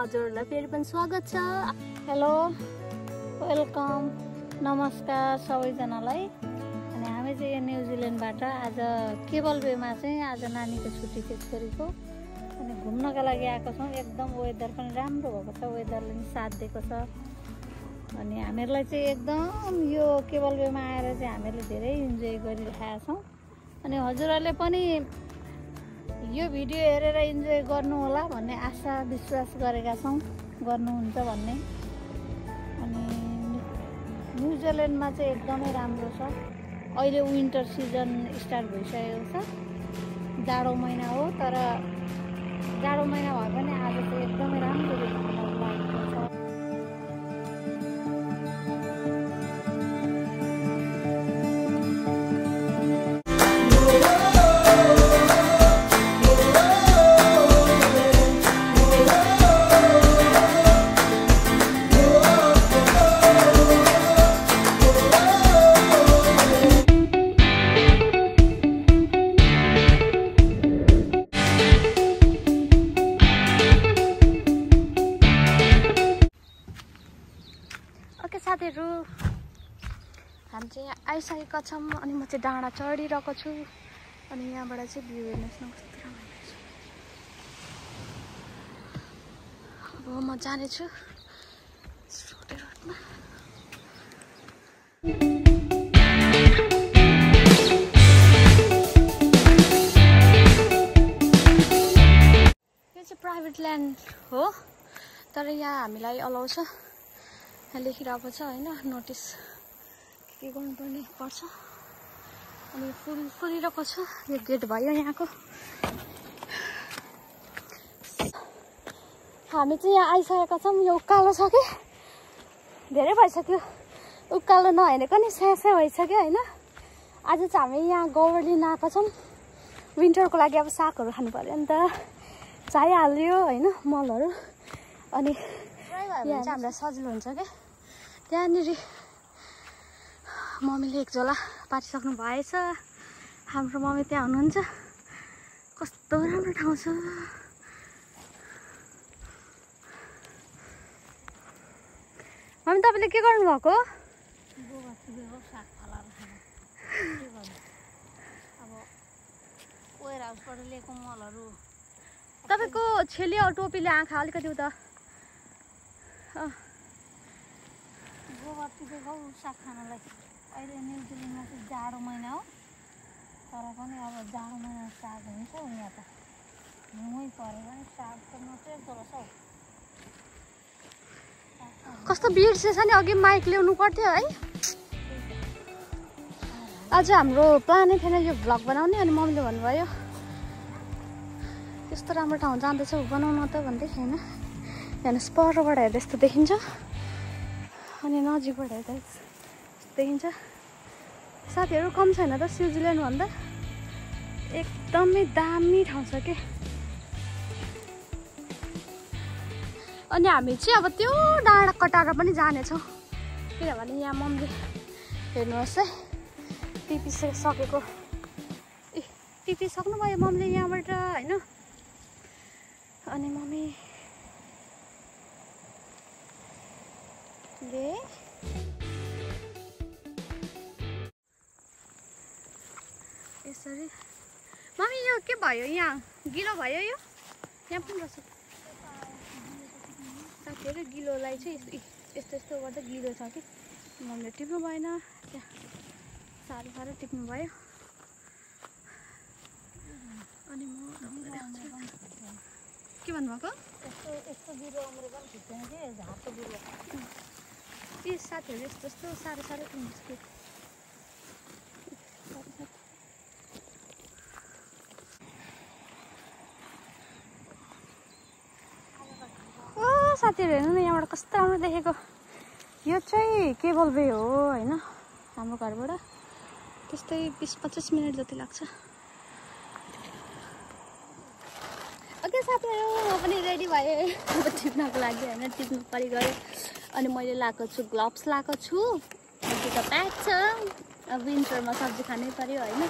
हजुरहरूलाई फेरि पनि स्वागत छ। हेलो, वेलकम, नमस्कार सबैजनालाई। अनि हामी चाहिँ यहाँ न्युजिल्यान्डबाट आज केबल वेमा चाहिँ आज नानीको छुट्टी थियो छोरीको, अनि घुम्नका लागि आएको छौँ। एकदम वेदर पनि राम्रो भएको छ, वेदरले पनि साथ दिएको छ। अनि हामीहरूलाई चाहिँ एकदम यो केबल वेमा आएर चाहिँ हामीहरूले धेरै इन्जोय गरिरहेका छौँ। अनि हजुरहरूले पनि यो भिडियो हेरेर इन्जोय गर्नु होला भन्ने आशा विश्वास गरेका छौँ, गर्नुहुन्छ भन्ने। अनि न्युजिल्यान्डमा चाहिँ एकदमै राम्रो छ। अहिले विन्टर सिजन स्टार्ट भइसकेको छ, जाडो महिना हो, तर जाडो महिना भए पनि आज चाहिँ एकदमै राम्रो लागेको छ। साथीहरू, हामी चाहिँ यहाँ आइसकेका छौँ। अनि म चाहिँ डाँडा चढिरहेको छु। अनि यहाँबाट चाहिँ भ्यू हेर्नुहोस् न कस्तो राम्रो छ। अब म जानेछु रोडमा। यो चाहिँ प्राइभेट ल्यान्ड हो, तर यहाँ हामीलाई अलाउ छ। यहाँ लेखिरहेको छ होइन, नोटिस के गर्नुपर्ने पर्छ। अनि फुल फुलिरहेको छ। यो गेट भयो यहाँको। हामी चाहिँ यहाँ आइसकेका छौँ। यो उकालो छ कि धेरै भइसक्यो, उकालो नहेरेको नि स्यास्या भइसक्यो होइन। आज चाहिँ हामी यहाँ गौर लिन आएको छौँ। विन्टरको लागि अब सागहरू खानु पऱ्यो नि त, चाहिहाल्यो होइन, मलहरू। अनि यहाँ चाहिँ हामीलाई सजिलो हुन्छ क्या। त्यहाँनिर मम्मीले एक झोला पारिसक्नु भएछ। हाम्रो मम्मी त्यहाँ हुनुहुन्छ। कस्तो राम्रो ठाउँ छ। मम्मी तपाईँले के गर्नुभएको? अब वेयर हाउसबाट लिएको मलहरू। तपाईँको छेली टोपीले आँखा अलिकति उता गोबर टिपेको साग खानलाई। अहिले न्युजिल्यान्डमा चाहिँ जाडो महिना हो, तर पनि अब जाडो महिना साग हुन्छ। यहाँ त हिउँै परेर पनि साग त नटेर्दो रहेछ हौ। कस्तो बिर्सेछ नि, अघि माइक ल्याउनु पर्थ्यो है। आज हाम्रो प्लानै थिएन यो भ्लग बनाउने। अनि मम्मीले भन्नुभयो यस्तो राम्रो ठाउँ जाँदैछौ बनाउनु त भन्दै होइन। हेर्नुहोस् परबाट हेर्दा यस्तो देखिन्छ, अनि नजिकबाट हेर्दा देखिन्छ। साथीहरू कम छैन त स्विजरल्यान्ड भन्दा, एकदमै दामी ठाउँ छ के। अनि हामी चाहिँ अब त्यो डाँडा कटाएर पनि जानेछौँ, किनभने यहाँ मम्मी हेर्नुहोस् है टिपिसकेको। ए टिपिसक्नुभयो मम्मीले यहाँबाट होइन। अनि मम्मी यसरी। मम्मी यो के भयो, यहाँ गिलो भयो, यो यहाँ पनि बस्छ साथीहरू। गिलोलाई चाहिँ यस्तो यस्तो गर्दा गिलो छ कि मम्मीले टिप्नु भएन, त्यहाँ साह्रो साह्रो टिप्नु भयो। अनि म के भन्नुभएको? यस्तो गिलो उम्रेको पनि ठिक छैन कि, झारको गिलो। ए साथीहरू यस्तो यस्तो साह्रो साह्रो टिप्नुहोस् कि। साथीहरू हेर्नु न, यहाँबाट कस्तो राम्रो देखेको। यो चाहिँ केबल वे हो होइन, हाम्रो घरबाट त्यस्तै 20-25 मिनट जति लाग्छ। ओके साथीहरू, म पनि रेडी भएँ अब टिप्नको लागि होइन। टिप्नु परि गयो। अनि मैले लगाएको छु ग्लोभ्स लगाएको छु, जुत्ता प्याक छ। अब विन्टरमा सब्जी खानै पर्यो होइन।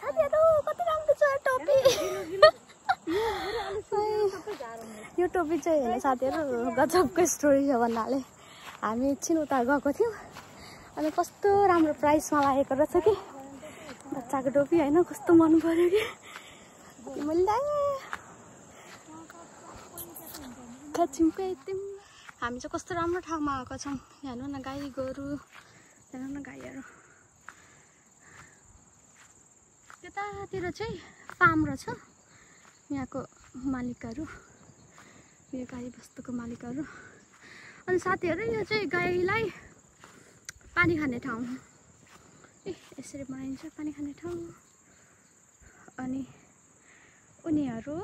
साथीहरू कति राम्रो छ टोपी। यो टोपी चाहिँ हेर्ने साथीहरू गजबको स्टोरी छ भन्नाले हामी एकछिन उता गएको थियौँ अनि कस्तो राम्रो प्राइसमा लागेको रहेछ कि बच्चाको टोपी होइन कस्तो मन पर्यो कि मैले खचिमकै यति हामी चाहिँ कस्तो राम्रो ठाउँमा आएको छौँ हेर्नु न गाई गोरु हेर्नु न गाईहरू त्यतातिर चाहिँ फार्म रहेछ यहाँको मालिकहरू यो गाई बस्तुको मालिकहरू अनि साथीहरू यो चाहिँ गाईलाई पानी खाने ठाउँ यसरी बनाइन्छ पानी खाने ठाउँ अनि उनीहरू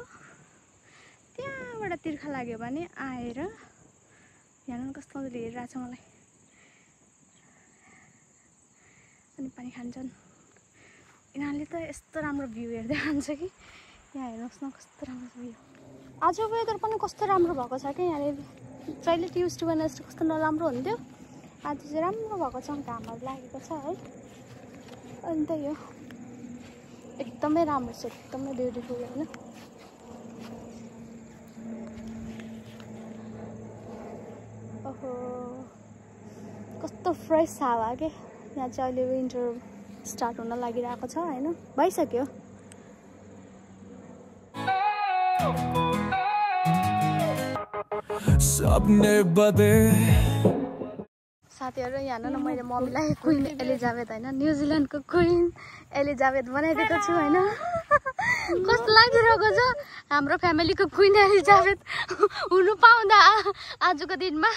त्यहाँबाट तिर्खा लाग्यो भने आएर यहाँ कस्तो मजाले हेरिरहेछ मलाई अनि पानी खान्छन् यिनीहरूले त यस्तो राम्रो भ्यू हेर्दै खान्छ कि यहाँ हेर्नुहोस् न कस्तो राम्रो छ भ्यू आज वेदर पनि कस्तो राम्रो भएको छ कि यहाँनिर जहिले ट्युसडे वेडनेसडे कस्तो नराम्रो हुन्थ्यो आज चाहिँ राम्रो भएको छ घामहरू लागेको छ है अन्त यो एकदमै राम्रो छ एकदमै ब्युटिफुल होइन ओहो कस्तो फ्रेस हावा के यहाँ चाहिँ अहिले विन्टर स्टार्ट हुन लागिरहेको छ होइन भइसक्यो साथीहरू यहाँ न मैले मम्मीलाई क्विन एलिजाबेथ होइन न्युजिल्यान्डको क्विन एलिजाबेथ बनाइदिएको छु होइन कस्तो लागिरहेको छ हाम्रो फ्यामिलीको क्विन एलिजाबेथ हुनु पाउँदा आजको दिनमा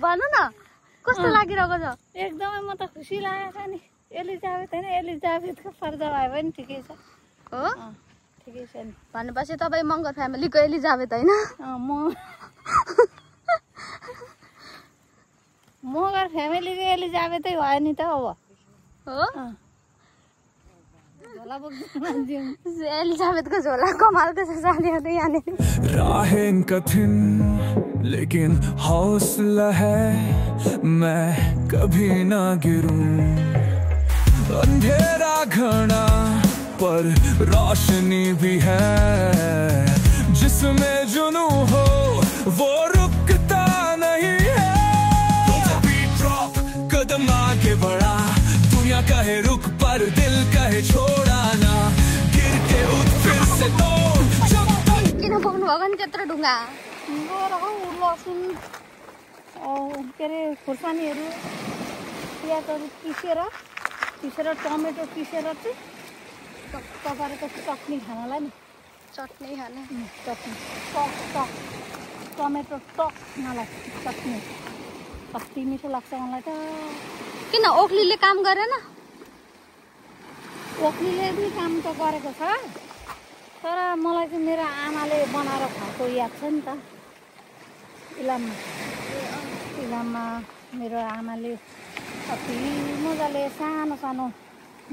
भन्नु न कस्तो लागिरहेको छ एकदमै म त खुसी लागेको छ नि एलिजाबेथ होइन एलिजाबेथको पर्दा भए पनि ठिकै छ हो ठिकै छ नि भनेपछि तपाईँ मगर फ्यामिलीको एलिजाबेथ होइन मगर फ्यामिलीको एलिजाबेथै भयो नि त अब हो एलिजाबेथको झोला कमालको छ साथीहरू यहाँनिर राहें कठिन लेकिन हौसला है मैं कभी ना गिरूं अंधेरा घना पर रोशनी भी है जिसमें जुनू हो वो रुकता नहीं है कदम आगे बढ़ा दुनिया कहे रुक पर दिल कहे छोड़ा ना गिर के उठ फिर से तोड़ किन बोक्नु भएको नि त्यत्रो ढुङ्गा लसुन के अरे खुर्सानीहरू प्याजहरू पिसेर टमेटो पिसेर चाहिँ टक्क पारेको चटनी खानलाई नि चटनी खाने चटनी टक टमेटो टक मलाई चटनी कति मिठो लाग्छ मलाई त किन ओखलीले काम गरेन ओखलीले पनि काम त गरेको छ तर मलाई चाहिँ मेरो आमाले बनाएर खुवाएको याद छ नि त इलाममा मेरो आमाले कति मजाले सानो सानो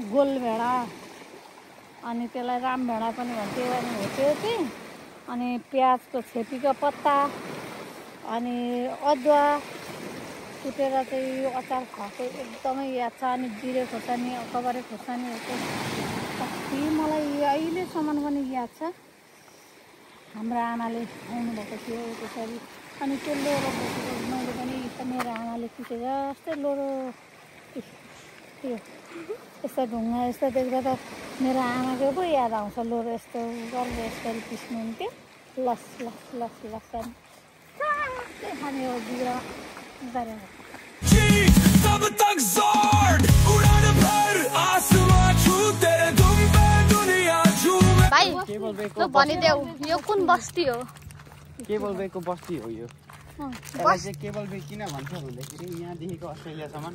गोल भेडा अनि त्यसलाई राम भेडा पनि भन्थ्यो अनि हो त्यो चाहिँ अनि प्याजको छेपीको पत्ता अनि अदुवा कुटेर चाहिँ अचार खुवाएको एकदमै याद छ अनि जिरे खोर्सानी कबरे खोर्सानीहरूको कति मलाई अहिलेसम्म पनि याद छ हाम्रो आमाले खुवाउनु भएको थियो त्यसरी अनि त्यो लोरो बोकेको मैले पनि मेरो आमाले पिसे जस्तै लोरो त्यो यस्तो ढुङ्गा यस्तो देख्दा त मेरो आमाको पो याद आउँछ लोरो यस्तो गरेर यसरी पिस्नुहुन्थ्यो लस लस लस लस खाने हो बिग्रा गरेर भाइ ल भनिदेऊ यो कुन बस्ती हो केबल बेको बस्ती हो यो यसलाई चाहिँ केबल बे किन भन्छ भन्दाखेरि यहाँदेखिको अस्ट्रेलियासम्म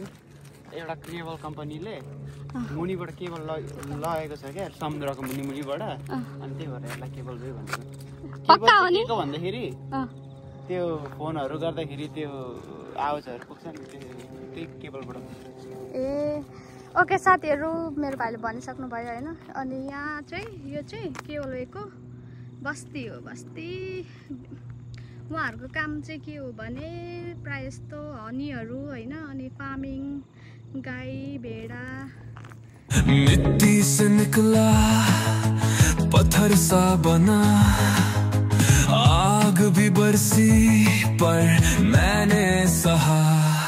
एउटा केबल कम्पनीले मुनिबाट केबल लगेको छ क्या समुद्रको मुनिबाट अनि त्यही भएर यसलाई केबल बे भन्छ पक्का हो नि भन्दाखेरि त्यो फोनहरू गर्दाखेरि त्यो आवाजहरू पुग्छ नि त्यही केबलबाट ए ओके साथीहरू मेरो भाइले भनिसक्नु भयो होइन अनि यहाँ चाहिँ यो चाहिँ केबल बेको बस्ती हो बस्ती उहाँहरूको काम चाहिँ के हो भने प्रायः जस्तो हनीहरू होइन अनि फार्मिङ गाई भेडा मिट्टी से निकला पत्थर सा बना, आग भी बरसी पर मैंने सहा।